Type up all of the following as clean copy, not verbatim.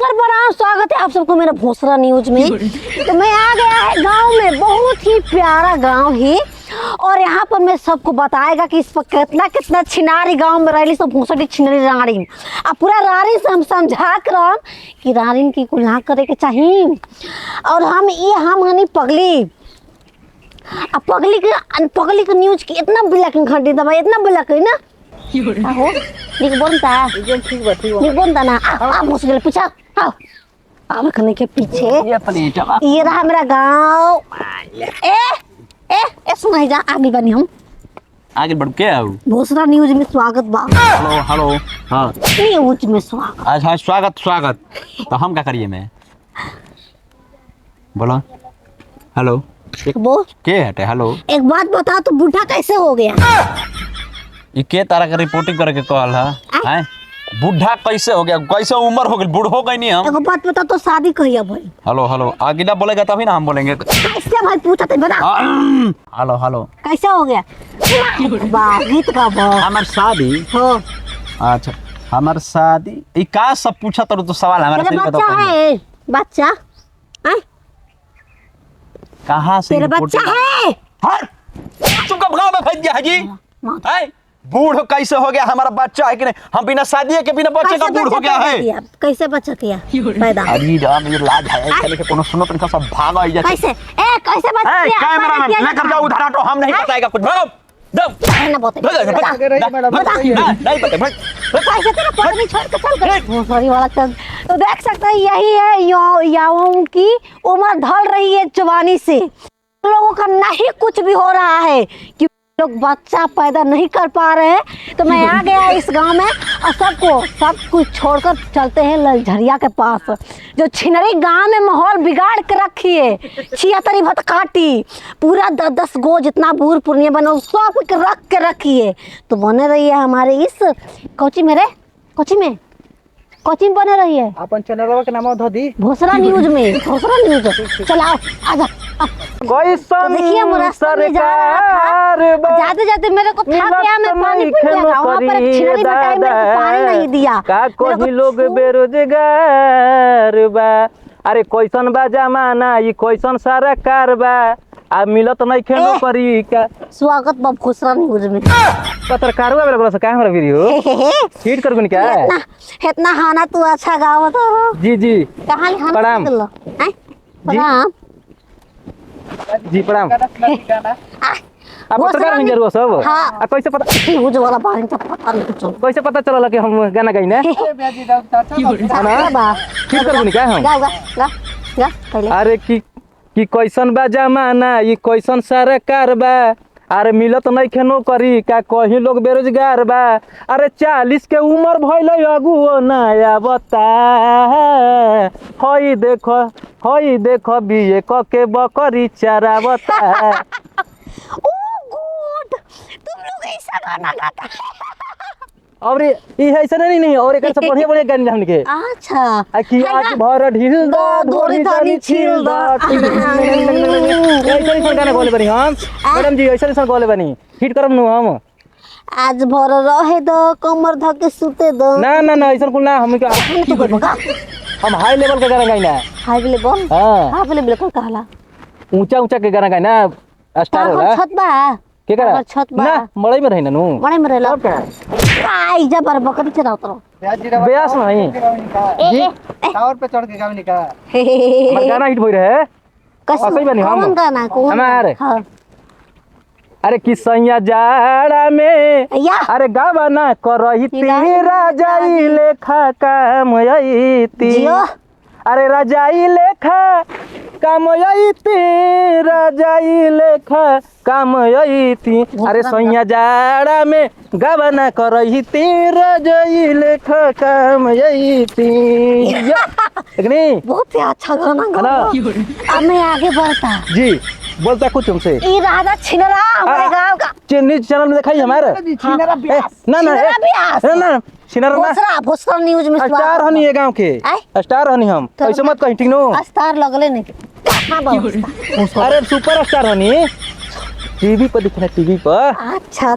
नमस्कार प्रणाम, स्वागत है आप सबको मेरा भोसरा न्यूज में। तो मैं आ गया है गांव में, बहुत ही प्यारा गांव है और यहाँ पर मैं सबको बताएगा कि इस पर कितना कितना छिनारी गांव में रही सब भोसड़ी छिनारी रानी। अब पूरा रानी से हम समझा कर कि रानी की कुल ना करे के चाहिए। और हम हनी पगली अब पगली के न्यूज की इतना ब्लैक घंटी दबा इतना ब्लैक है ना आहो निक बनता एकदम ठीक बा निक बनता ना आ मुश्किल पूछा आओ अब खने के पीछे ये रहा मेरा गांव। ए सुनाई जा आगे बनी हम आगे बढ़ के आओ। भोसरा न्यूज में स्वागत बा। हेलो हेलो हां न्यूज में स्वागत। अच्छा स्वागत तो हम क्या करिए मैं बोलो हेलो बोल के हटे हेलो एक बात बता तो बूढ़ा कैसे हो गया? ये के तारा का रिपोर्टिंग करे के कहल है बूढ़ा कैसे हो गया कैसे उम्र हो गई बूढ़ हो गई नहीं हम। एक बात बता तो शादी कहिया भाई? हेलो आगे ना बोलेगा तभी ना हम बोलेंगे। कैसे भाई पूछा तो बता। हेलो कैसे हो गया? वाह गीत का बहुत हमार शादी हो। अच्छा हमार शादी ई का सब पूछा तो सवाल हमारे से बच्चा है बच्चा हैं कहां से तेरा बच्चा है? हट चुप गांव में फंस गया जी है बूढ़ कैसे हो गया हमारा बच्चा है कि नहीं हम बिना शादी के बिना बच्चे का बूढ़ हो गया है। कैसे बच्चा किया पैदा? अरे राम ये लाज है चले के कोनो सुनो तो सब भाग आ जाए। कैसे कैसे बच्चा किया? कैमरामैन लेकर जाओ उधर हटो हम नहीं बताएगा कुछ भाग दो ना बोते नहीं पता कैसे तेरा पत्नी छोड़ के चल गई सॉरी वाला चल। तो देख सकते हैं यही है याओं की उम्र ढल रही है जवानी से। लोगों का नहीं कुछ भी हो रहा है कि लोग बच्चा पैदा नहीं कर पा रहे हैं। तो मैं आ गया इस गांव में और सब कुछ छोड़कर चलते हैं ललझरिया के पास जो छिनरी गांव में माहौल बिगाड़ के रखी है। छियातरी भटकाटी पूरा 10 गो जितना बूढ़ पुरनिया बना सब रख के रखी है। तो बने रही है हमारे इस कोची में बने रही है अपन चैनल के नाम धो दी भोसरा न्यूज में। भोसरा न्यूज चलाओ आजा। तो देखिए रास्ते में जा रहा था जाते मेरे को था क्या मैं पानी पी गया वहां पर एक छिनरी बताई मेरे को पानी नहीं दिया का कोई लोग बेरोजगार बा। अरे कैसन बा जमाना ये कैसन सारा कार बा आ मिलत नहीं खेलो करी का स्वागत बा भोसरा न्यूज में। पत्रकार वाला बोला का हमरा वीडियो हिट कर गुन क्या है इतना खाना तू अच्छा गाव तो जी कहां प्रणाम प्रणाम जी प्रणाम आप पत्रकार बन जरूर सब हां कैसे पता न्यूज वाला बारे में पता नहीं कुछ कैसे पता चला कि हम गाना गाइने बा हिट कर गुन क्या हम गा पहले। अरे कि कैसन बा जमाना ये कैसन सारा कार बा। अरे मिलत नहीं खेनो करी का कहीं लोग बेरोजगार बा। अरे 40 के उम्र भइल अगुओ नया बता हई देखो बीए क के बकरी चारा बता। ओ गुड तुम लोग ऐसा गाना गाता और ये ऐसा नहीं और एक से बढ़िया गाने हमन के। अच्छा कि आज भर ढील दा धोरी दानी छील दा ऐसा गाना बोले बनी हम मैडम जी ऐसा बोले बनी हिट करम नु हम आज भर रहे दो कमर धके सुते दो ना ऐसा कुल ना हम हम हाई लेवल के गाना गाइना हाई लेवल हां लेवल को कहला ऊंचा के गाना गाइना स्टार होला छत बा के करा छत बा ना मड़ई में रहिना नु मड़ई में रहला आई जबर बकरी चराओ तो बेयास नहीं जी टावर पे चढ़ के गावनी का हमर गाना हिट होई रहे कैसे बनी हम कौन गाना कौन हमारे हां अरे कि सैया जाड़ा में या अरे गावना करही तेरा जाई लेखा काम आईती अरे राजाई लेखा काम आईती राजाई लेखा काम आईती। अरे सैया जाड़ा में गावना करही तेरा जाई लेखा काम आईती। बहुत ही अच्छा गाना गा। अब मैं आगे बढ़ता जी बोलता कुछ तुमसे ये राधा छिनरा हमारे गांव का न्यूज चैनल में दिखाई हमारे छिनरा ब्यास ना छिनरा भोसरा न्यूज में स्टार हनी ये गांव के स्टार हनी हम ऐसे मत कहीं ठीक नो स्टार लगले नहीं कहां अरे सुपर स्टार हनी टीवी पर दिखना टीवी पर। अच्छा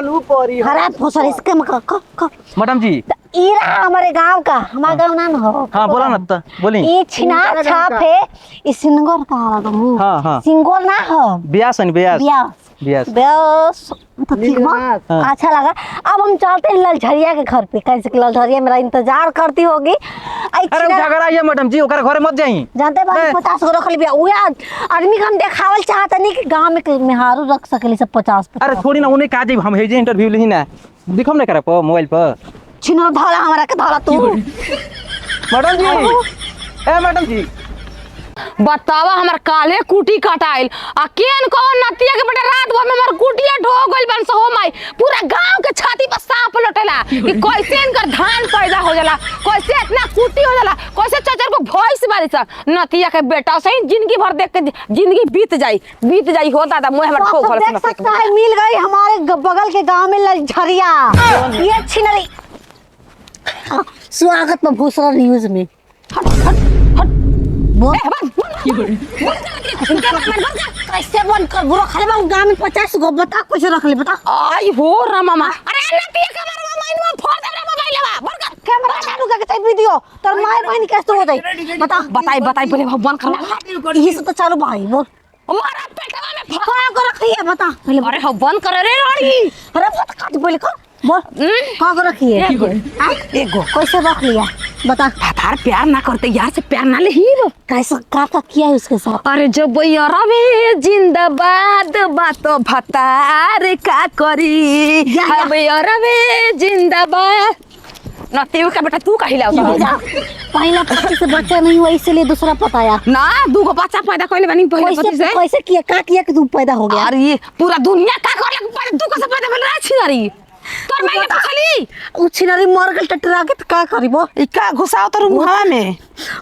ऊपर हरा भोसरा इसके मैडम जी ईरा हमारे गांव का, हमारा गांव ना हो। हाँ बोला ना तो बोली। ये छिनार छाप है, ये सिंगोर का है। हाँ सिंगोर ना हो, ब्यास है ब्यास ब्यास। बस तो ठीक बा। हाँ। अच्छा लगा। अब हम चलते हैं ललझरिया के घर पे, कैसे कि ललझरिया मेरा इंतजार करती होगी। अरे झगड़ा आइए मैडम जी, ओकर घरे मत जाई। जानते बात 50 गो रख लिया। वो आदमी का हम देखावल चाहता नहीं कि गांव में के मेहारू रख सकेली सब 50। अरे थोड़ी ना उन्हें कहा जी हम हेजे इंटरव्यू ली ना, दिखम नहीं करा पर मोबाइल पर। छिनो धाला हमारा के धाला तू। मैडम जी, ए मैडम जी बतावा हमार काले कुटी कटाइल आ केन कौन नतिया के बेटा रात भर में हमार कुटिया ढो गइल बन सो हो माई। पूरा गांव के छाती पर सांप लटेला कि कैसे इनकर धान पैदा हो जाला, कैसे इतना कुटी हो जाला, कैसे चचर को भैंस बारी सा नतिया के बेटा सही जिंदगी भर देख के जिंदगी बीत जाई हो दादा मोह हमर ठोक भर देख सकता है मिल गई हमारे बगल के गांव में ललझरिया। ये छिनरी स्वागत में भूसरा न्यूज में। कैसे बंद कर बुरा खाली बा गांव में 50 गो बता कुछ रख ले बता। आई हो रमा मामा अरे नतिया के मारवा माइन में फोड़ दे रे मोबाइलवा बंद कर कैमरा चालू करके चाहिए वीडियो तर माय बहन कैसे हो जाई बता। बताई पहले बंद कर यही से तो चालू भाई बोल हमारा पेटवा में कहाँ को रखी है बता पहले। अरे हो बंद कर रे रानी। अरे बात काट बोले कर बोल कहाँ को रखी है। एगो कैसे रख लिया बता। तार प्यार ना करते यार से प्यार ना ले हीरो कैसा का किया है उसके साथ। अरे जब रवे जिंदाबाद बातो भतार का करी हवे रवे जिंदाबाद नतीव का बेटा तू कहिला पहला पति से बच्चा नहीं हुआ इसलिए दूसरा पताया ना दूगो बच्चा पैदा कइले बानी पहले पति से। कैसे किया का किया कि तू पैदा हो गया। अरे ये पूरा दुनिया का करले पहले तू कैसे पैदा भेल रहा छिनारी तोर माई ने पूछली उ छिनारी मर गल टटरा के का करिबो ई का घुसाओ तोर मुहावा में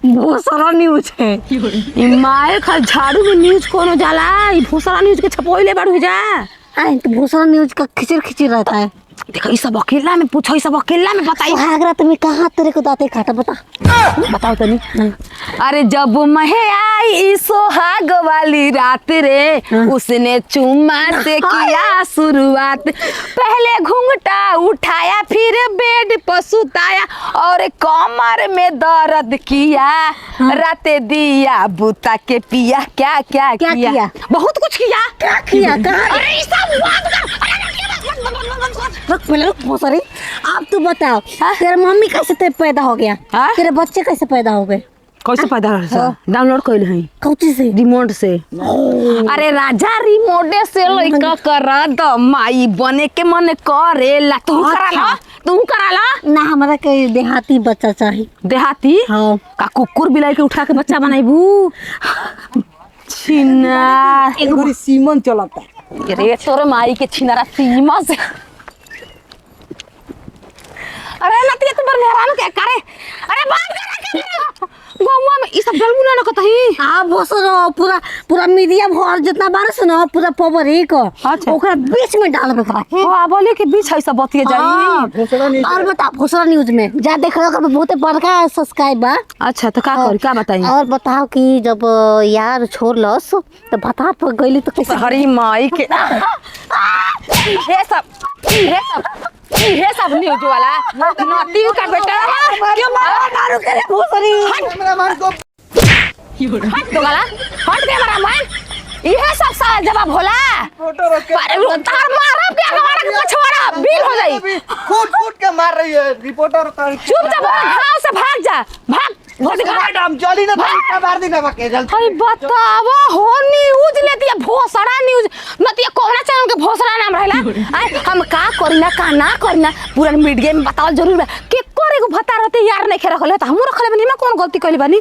बहुत सारा न्यूज है। ई माय खा झाड़ू में न्यूज कोनो जाला ई भूसरा न्यूज के छपोइले बाड़ू जा आई तो बहुत सारा न्यूज का खिचर रहता है। देखो ई सब अकेला में पूछो ई सब अकेला में बताई सुहागरात में कहाँ तेरे को दाते काटा बता बताओ तनी। अरे जब महे आई सोहाग वाली रात रे उसने चुम्मा से किया शुरुआत। पहले घूंघटा उठाया फिर बेड पर सुताया और कमर में दर्द किया राते दिया बुता के पिया क्या क्या किया बहुत कुछ किया। क्या किया कहाँ अरे ई सब रुक पहले रुक बहुत सारी। अब तू बताओ तेरा मम्मी कैसे ते पैदा हो गया तेरे बच्चे कैसे पैदा हो गए। कैसे पैदा हो डाउनलोड कइल हई कौची से रिमोट से। अरे राजा रिमोटे से लइका कर द माई बने के मन करेला तू कराला ना हमारा के देहाती बच्चा चाहिए। देहाती हाँ का कुकुर बिलाई के उठा के बच्चा बनाइबू छिना एगो सीमन चलता रे तोर माई के छिनारा सीमा से। अरे नतिया तू बर मेहरान के करे अरे बात कर गोमुआ में ई सब जलमु ना कतही हां भोसरो पूरा मीडिया भर जितना बारस ना पूरा पवर एक ओकरा बीच में डालबे करा हां बोले के बीच है सब बतिए जाई। और बता भोसरा न्यूज में जा देख रहा कर बहुत बड़का सब्सक्राइब बा। अच्छा तो का करी का बताई और बताओ कि जब यार छोड़लस तो बता पर गइली तो कैसे हरी माई के ये सब न्यूज वाला नतीव का बेटा क्यों मारू करे भोसरी हट दो वाला हट दे हमारा मन ये सब सारा जवाब होला पर तार मारा पे हमारा के पछवाड़ा बिल हो जाई कूट के मार रही है रिपोर्टर चुपचाप घाव से भाग जा भाग मैडम जल्दी ना मार दी ना बके जल्दी। अरे बतावा हो न्यूज लेती है भोसड़ा न्यूज नतिया कोना चैनल के भोसड़ा नाम रहला आई हम का करिना का ना करिना पूरा मीडिया में बताओ जरूर के करे को भता रहते यार नहीं खे रखले त हमरो रखले बनी में कौन गलती कइले बानी।